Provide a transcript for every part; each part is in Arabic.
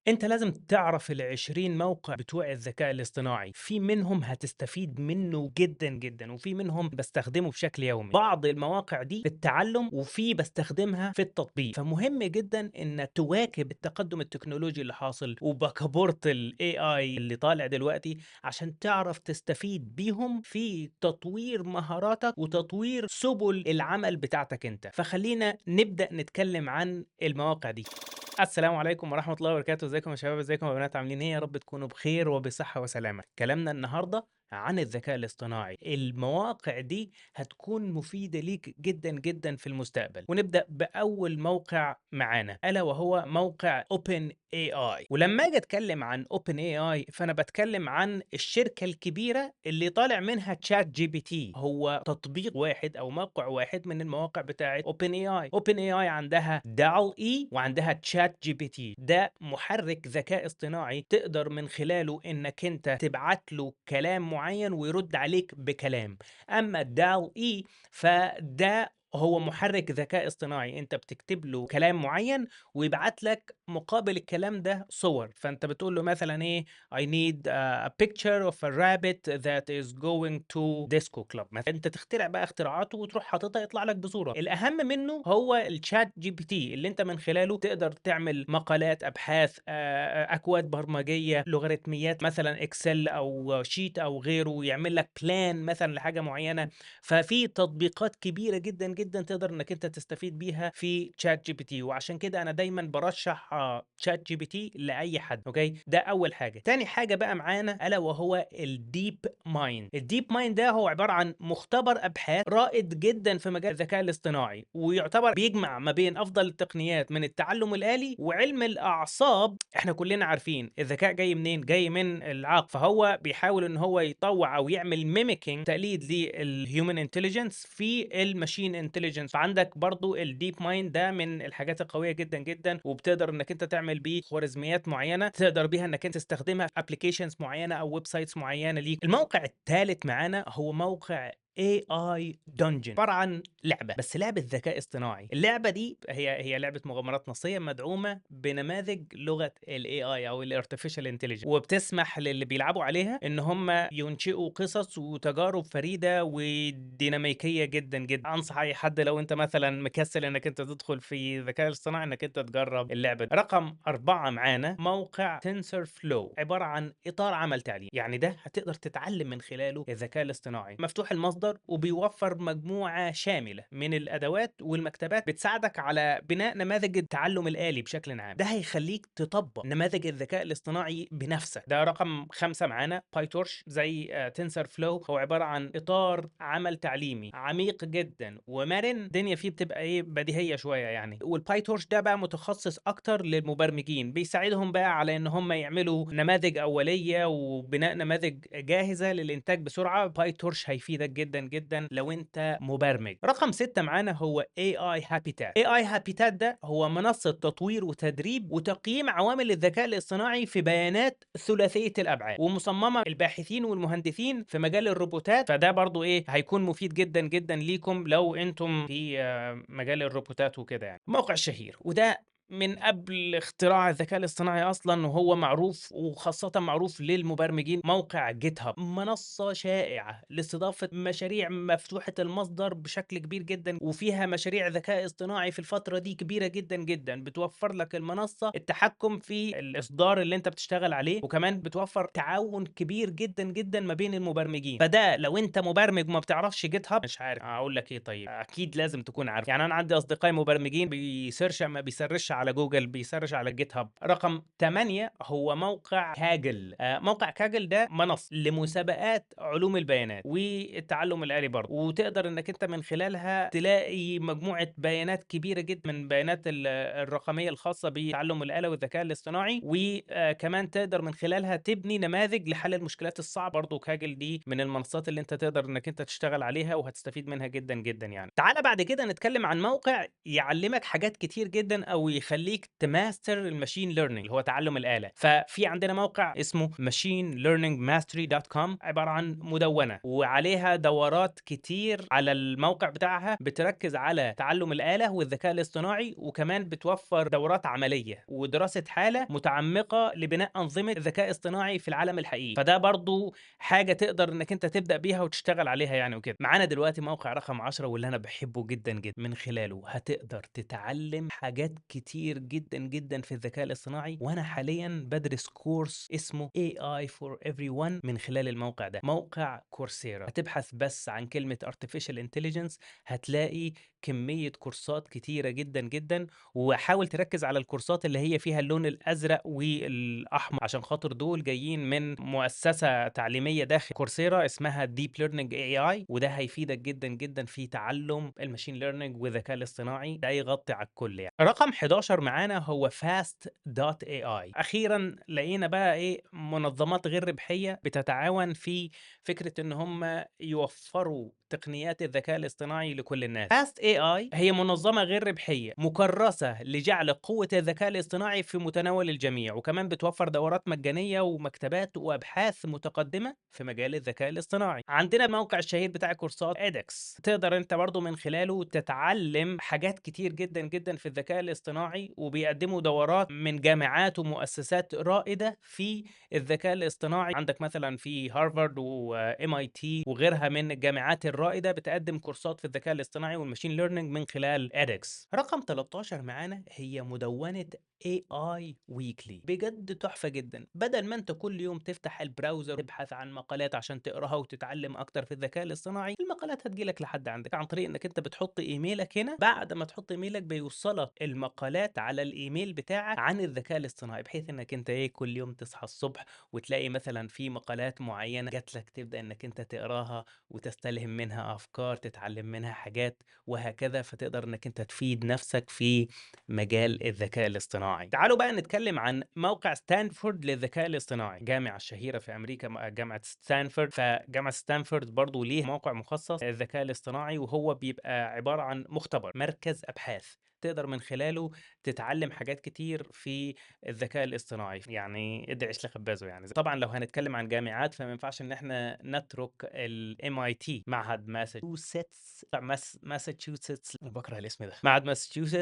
أنت لازم تعرف ال20 موقع بتوع الذكاء الاصطناعي، في منهم هتستفيد منه جدًا، جدًا، وفي منهم باستخدمه بشكل يومي. بعض المواقع دي للتعلم، وفي باستخدمها في التطبيق، فمهم جدًا إنك تواكب التقدم التكنولوجي اللي حاصل وبكابورت الAI اللي طالع دلوقتي، عشان تعرف تستفيد بيهم في تطوير مهاراتك وتطوير سبل العمل بتاعتك أنت. فخلينا نبدأ نتكلم عن المواقع دي. السلام عليكم ورحمة الله وبركاته، ازيكم يا شباب، ازيكم يا بنات، عاملين ايه؟ يا رب تكونوا بخير وبصحة وسلامة. كلامنا النهاردة عن الذكاء الاصطناعي. المواقع دي هتكون مفيدة ليك جدا جدا في المستقبل، ونبدأ بأول موقع معانا ألا وهو موقع OpenAI. ولما اجي اتكلم عن OpenAI فانا بتكلم عن الشركة الكبيرة اللي طالع منها تشات جي بي تي. هو تطبيق واحد او موقع واحد من المواقع بتاعه OpenAI عندها DALL E وعندها تشات جي بي تي. ده محرك ذكاء اصطناعي تقدر من خلاله انك انت تبعت له كلام معين ويرد عليك بكلام. اما DALL E فده هو محرك ذكاء اصطناعي، انت بتكتب له كلام معين ويبعت لك مقابل الكلام ده صور. فانت بتقول له مثلا ايه: I need a picture of a rabbit that is going to disco club مثلا. انت تخترع بقى اختراعاته وتروح حاططها يطلع لك بصورة. الاهم منه هو الشات جي بي تي اللي انت من خلاله تقدر تعمل مقالات، ابحاث، اكواد برمجية، لوغاريتميات، مثلا اكسل او شيت او غيره، يعمل لك بلان مثلا لحاجة معينة. ففي تطبيقات كبيرة جدا جدا تقدر انك انت تستفيد بيها في تشات جي بي تي، وعشان كده انا دايما برشح تشات جي بي تي لاي حد. اوكي، ده اول حاجة. تاني حاجة بقى معانا الا وهو الديب مايند. الديب مايند ده هو عبارة عن مختبر ابحاث رائد جدا في مجال الذكاء الاصطناعي، ويعتبر بيجمع ما بين افضل التقنيات من التعلم الآلي وعلم الاعصاب. احنا كلنا عارفين الذكاء جاي منين؟ جاي من العقل. فهو بيحاول ان هو يطوع او يعمل ميميكينج، تقليد للهيومن انتليجنس في الماشين انتليجنس. فعندك برضو الديب مايند ده من الحاجات القويه جدا جدا، وبتقدر انك انت تعمل بيه خوارزميات معينه تقدر بيها انك انت تستخدمها في ابلكيشنز معينه او ويب سايتس معينه ليك. الموقع الثالث معانا هو موقع AI Dungeon، عبارة عن لعبة، بس لعبة ذكاء اصطناعي. اللعبة دي هي لعبة مغامرات نصية مدعومة بنماذج لغة ال AI أو ال Artificial Intelligence، وبتسمح للي بيلعبوا عليها إن هم ينشئوا قصص وتجارب فريدة وديناميكية جدا جدا. أنصح أي حد لو أنت مثلا مكسل إنك أنت تدخل في الذكاء الاصطناعي إنك أنت تجرب اللعبة دي. رقم 4 معانا موقع TensorFlow، عبارة عن إطار عمل تعليمي. يعني ده هتقدر تتعلم من خلاله الذكاء الاصطناعي، مفتوح المصدر، وبيوفر مجموعة شاملة من الأدوات والمكتبات بتساعدك على بناء نماذج التعلم الآلي بشكل عام. ده هيخليك تطبق نماذج الذكاء الاصطناعي بنفسك. ده رقم 5 معانا بايتورش زي تنسر فلو. هو عبارة عن إطار عمل تعليمي عميق جدا ومرن، الدنيا فيه بتبقى ايه بديهية شوية يعني. والبايتورش ده بقى متخصص أكتر للمبرمجين، بيساعدهم بقى على إن هم يعملوا نماذج أولية وبناء نماذج جاهزة للإنتاج بسرعة. بايتورش هيفيدك جدا جدا لو انت مبرمج. رقم 6 معانا هو AI Habitat. AI Habitat ده هو منصة تطوير وتدريب وتقييم عوامل الذكاء الاصطناعي في بيانات ثلاثية الأبعاد، ومصممة الباحثين والمهندسين في مجال الروبوتات. فده برضو ايه هيكون مفيد جدا جدا ليكم لو انتم في مجال الروبوتات وكده يعني. موقع شهير، وده من قبل اختراع الذكاء الاصطناعي اصلا وهو معروف، وخاصة معروف للمبرمجين. موقع جيت هاب منصة شائعة لاستضافة مشاريع مفتوحة المصدر بشكل كبير جدا، وفيها مشاريع ذكاء اصطناعي في الفترة دي كبيرة جدا جدا. بتوفر لك المنصة التحكم في الإصدار اللي انت بتشتغل عليه، وكمان بتوفر تعاون كبير جدا جدا ما بين المبرمجين. فده لو انت مبرمج وما بتعرفش جيت هاب، مش عارف اقول لك ايه. طيب اكيد لازم تكون عارف. يعني انا عندي اصدقائي مبرمجين ما بيسرش على جوجل، بيسرش على جيت هاب. رقم 8 هو موقع كاجل. موقع كاجل ده منصة لمسابقات علوم البيانات والتعلم الآلي برضه، وتقدر انك انت من خلالها تلاقي مجموعة بيانات كبيرة جدا من بيانات الرقمية الخاصة بالتعلم الآلي والذكاء الاصطناعي، وكمان تقدر من خلالها تبني نماذج لحل المشكلات الصعبة. برضه كاجل دي من المنصات اللي انت تقدر انك انت تشتغل عليها وهتستفيد منها جدا جدا يعني. تعالى بعد كده نتكلم عن موقع يعلمك حاجات كتير جدا او بيخلّيك تماستر الماشين ليرنينج اللي هو تعلُّم الآلة. ففي عندنا موقع اسمه machinelearningmastery.com عبارة عن مدوّنة، وعليها دورات كتير على الموقع بتاعها بتركّز على تعلُّم الآلة والذكاء الاصطناعي، وكمان بتوفّر دورات عملية ودراسة حالة متعمقة لبناء أنظمة ذكاء اصطناعي في العالم الحقيقي. فده برضه حاجة تقدر إنك أنت تبدأ بيها وتشتغل عليها يعني وكده. معانا دلوقتي موقع رقم 10 واللي أنا باحبه جدًا، جدًا، من خلاله هتقدر تتعلم حاجات كتير جدًا، جدًا في الذكاء الاصطناعي، وأنا حاليًا بادرس كورس اسمه AI for everyone من خلال الموقع ده، موقع كورسيرا. هتبحث بس عن كلمة artificial intelligence هتلاقي كمية كورسات كتيرة جدًا، جدًا، وحاول تركز على الكورسات اللي هي فيها اللون الأزرق والأحمر عشان خاطر دول جايين من مؤسسة تعليمية داخل كورسيرا اسمها Deep Learning AI، وده هيفيدك جدًا، جدًا في تعلم الماشين ليرنينج والذكاء الاصطناعي، ده يغطي على الكل يعني. رقم 11 معانا هو fast.ai. أخيرًا لقينا بقى إيه، منظمات غير ربحية بتتعاون في فكرة إن هم يوفّروا تقنيات الذكاء الاصطناعي لكل الناس. Fast AI هي منظمة غير ربحية مكرسة لجعل قوة الذكاء الاصطناعي في متناول الجميع، وكمان بتوفر دورات مجانية ومكتبات وأبحاث متقدمة في مجال الذكاء الاصطناعي. عندنا الموقع الشهير بتاع كورسات edX، تقدر أنت برضه من خلاله تتعلم حاجات كتير جدًا، جدًا في الذكاء الاصطناعي، وبيقدموا دورات من جامعات ومؤسسات رائدة في الذكاء الاصطناعي. عندك مثلًا في هارفارد وMIT وغيرها من الجامعات الرائدة بتقدم كورسات في الذكاء الاصطناعي والماشين ليرنينج من خلال edX. رقم 13 معانا هي مدونة AI Weekly، بجد تحفة جدًا. بدل ما أنت كل يوم تفتح البراوزر تبحث عن مقالات عشان تقراها وتتعلم أكتر في الذكاء الاصطناعي، المقالات هتيجي لك لحد عندك عن طريق إنك أنت بتحط إيميلك هنا. بعد ما تحط إيميلك بيوصلك المقالات على الإيميل بتاعك عن الذكاء الاصطناعي، بحيث إنك أنت إيه، كل يوم تصحى الصبح وتلاقي مثلًا في مقالات معينة جات لك تبدأ إنك أنت تقراها وتستلهم منها أفكار، تتعلم منها حاجات وهكذا، فتقدر إنك أنت تفيد نفسك في مجال الذكاء الاصطناعي. تعالوا بقى نتكلم عن موقع ستانفورد للذكاء الاصطناعي، الجامعة الشهيرة في أمريكا جامعة ستانفورد. فجامعة ستانفورد برضه ليه موقع مخصص للذكاء الاصطناعي، وهو بيبقى عبارة عن مختبر، مركز أبحاث تقدر من خلاله تتعلم حاجات كتير في الذكاء الاصطناعي، يعني ادعي عيش لخبازه يعني. طبعا لو هنتكلم عن جامعات فما ينفعش ان احنا نترك MIT، معهد ماساتشوستس، بكره الاسم ده، معهد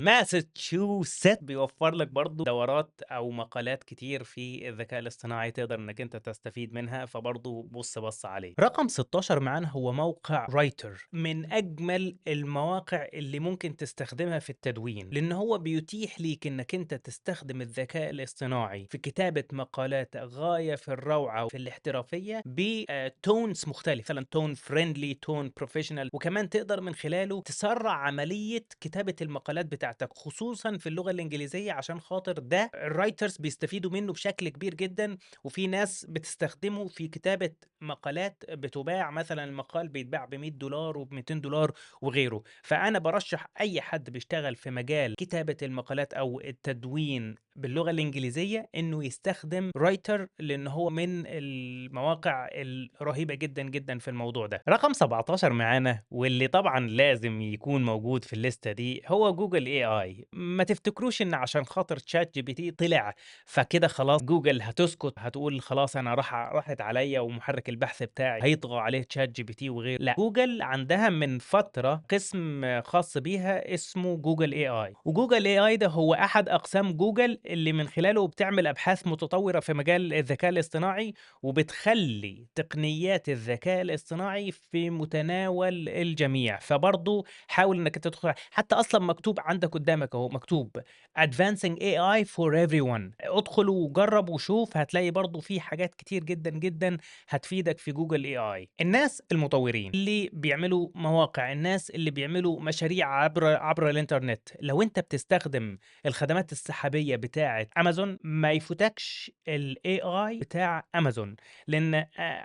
ماساتشوستس بيوفر لك برضو دورات او مقالات كتير في الذكاء الاصطناعي تقدر انك انت تستفيد منها، فبرضو بص عليه. رقم 16 معانا هو موقع رايتر، من اجمل المواقع اللي ممكن تستخدمها في التدوين، لان هو بيتيح ليك انك انت تستخدم الذكاء الاصطناعي في كتابة مقالات غاية في الروعة وفي الاحترافية بتونز مختلفة، مثلا تون فريندلي، تون بروفيشنال، وكمان تقدر من خلاله تسرع عملية كتابة المقالات بتاعتك خصوصا في اللغة الإنجليزية، عشان خاطر ده الرايترز بيستفيدوا منه بشكل كبير جدا، وفي ناس بتستخدمه في كتابة مقالات بتباع، مثلا المقال بيتباع ب$100 وب$200 وغيره. فأنا برشح أي حد بيشتغل في مجال كتابة المقالات أو التدوين باللغة الإنجليزية إنه يستخدم رايتر، لأن هو من المواقع الرهيبة جدا جدا في الموضوع ده. رقم 17 معانا واللي طبعا لازم يكون موجود في الليستة دي هو جوجل AI. ما تفتكروش إن عشان خاطر شات جي بي تي طلع فكده خلاص جوجل هتسكت، هتقول خلاص أنا راحت عليا ومحرك البحث بتاعي هيطغى عليه شات جي بي تي وغيره. لا، جوجل عندها من فترة قسم خاص بيها اسمه جوجل AI، وجوجل AI ده هو أحد أقسام جوجل اللي من خلاله بتعمل أبحاث متطورة في مجال الذكاء الاصطناعي، وبتخلي تقنيات الذكاء الاصطناعي في متناول الجميع. فبرضه حاول إنك تدخل، حتى أصلا مكتوب عندك قدامك أهو، مكتوب Advancing AI for everyone. ادخل وجرب وشوف، هتلاقي برضه في حاجات كتير جدا جدا هتفيدك في جوجل AI. الناس المطورين اللي بيعملوا مواقع، الناس اللي بيعملوا مشاريع عبر الانترنت، لو انت بتستخدم الخدمات السحابية بتاعة امازون ما يفوتكش الاي اي بتاع امازون، لان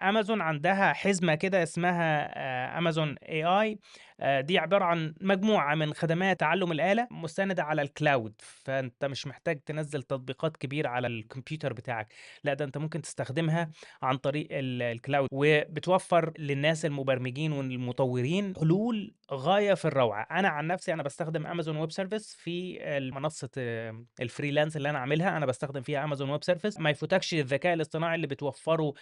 امازون عندها حزمة كده اسمها امازون اي اي. دي عبارة عن مجموعة من خدمات تعلُّم الآلة مُستندة على الcloud، فأنت مش محتاج تنزّل تطبيقات كبيرة على الكمبيوتر بتاعك، لأ ده أنت ممكن تستخدمها عن طريق الcloud، وبتوفّر للناس المبرمجين والمطوّرين حلول غاية في الروعة. أنا عن نفسي أنا باستخدم Amazon Web Service في منصة الfreelance اللي أنا عاملها، أنا باستخدم فيها Amazon Web Service. ما يفوتكش الذكاء الاصطناعي اللي بتوفّره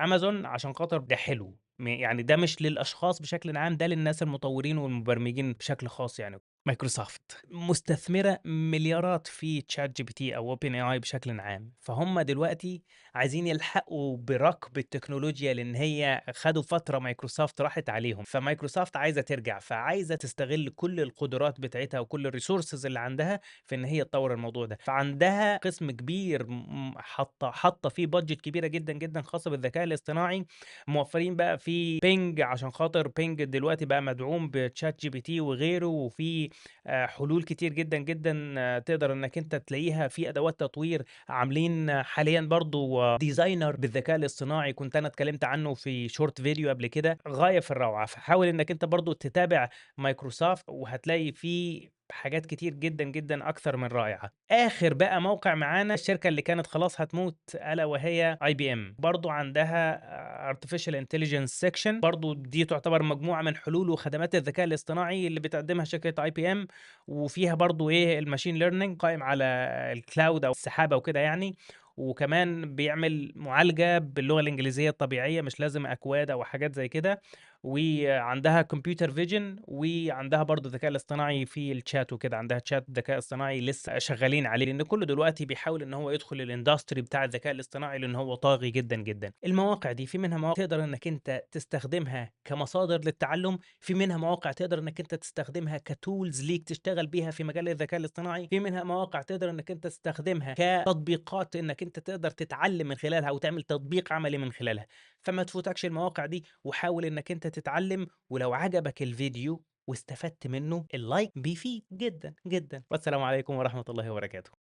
Amazon عشان خاطر ده حلو. يعني ده مش للأشخاص بشكل عام، ده للناس المطوّرين والمبرمجين بشكل خاص يعني. مايكروسوفت مستثمرة مليارات في ChatGPT أو OpenAI بشكلٍ عام، فهُم دلوقتي عايزين يلحقوا بركب التكنولوجيا، لإن هي خدوا فترة مايكروسوفت راحت عليهم، فمايكروسوفت عايزة ترجع، فعايزة تستغل كل القدرات بتاعتها وكل الresources اللي عندها في إن هي تطوّر الموضوع ده، فعندها قسم كبير حاطة فيه budget كبيرة جدًا، جدًا خاصة بالذكاء الاصطناعي، موفّرين بقى في Bing عشان خاطر Bing دلوقتي بقى مدعوم بChatGPT وغيره، وفي حلول كتير جدًا، جدًا تقدر إنّك أنت تلاقيها في أدوات تطوير، عاملين حاليًا برضه designer بالذكاء الاصطناعي كنت أنا اتكلمت عنه في short video قبل كده، غاية في الروعة، فحاول إنّك أنت برضه تتابع مايكروسوفت وهتلاقي في حاجات كتير جدًا، جدًا أكثر من رائعة. آخر بقى موقع معانا الشركة اللي كانت خلاص هتموت ألا وهي IBM، برضه عندها artificial intelligence section، برضه دي تعتبر مجموعة من حلول وخدمات الذكاء الاصطناعي اللي بتقدمها شركة IBM، وفيها برضه إيه الmachine learning قائم على الcloud أو السحابة وكده يعني، وكمان بيعمل معالجة باللغة الإنجليزية الطبيعية مش لازم أكواد أو حاجات زي كده، وعندها computer vision وعندها برضه الذكاء الاصطناعي في الchat وكده، عندها chat ذكاء اصطناعي لسه شغالين عليه، لإن كُلّه دلوقتي بيحاول إن هو يدخل الindustry بتاع الذكاء الاصطناعي لإن هو طاغي جدًا، جدًا. المواقع دي في منها مواقع تقدر إنّك أنت تستخدمها كمصادر للتعلُّم، في منها مواقع تقدر إنّك أنت تستخدمها كtools ليك تشتغل بيها في مجال الذكاء الاصطناعي، في منها مواقع تقدر إنّك أنت تستخدمها كتطبيقات إنّك أنت تقدر تتعلّم من خلالها أو تعمل تطبيق عملي من خلالها، فما تفوتكش المواقع دي وحاول إنّك أنت تتعلّم، ولو عجبك الفيديو واستفدت منّه اللايك بيفيد جدًا، جدًا. والسلام عليكم ورحمة الله وبركاته.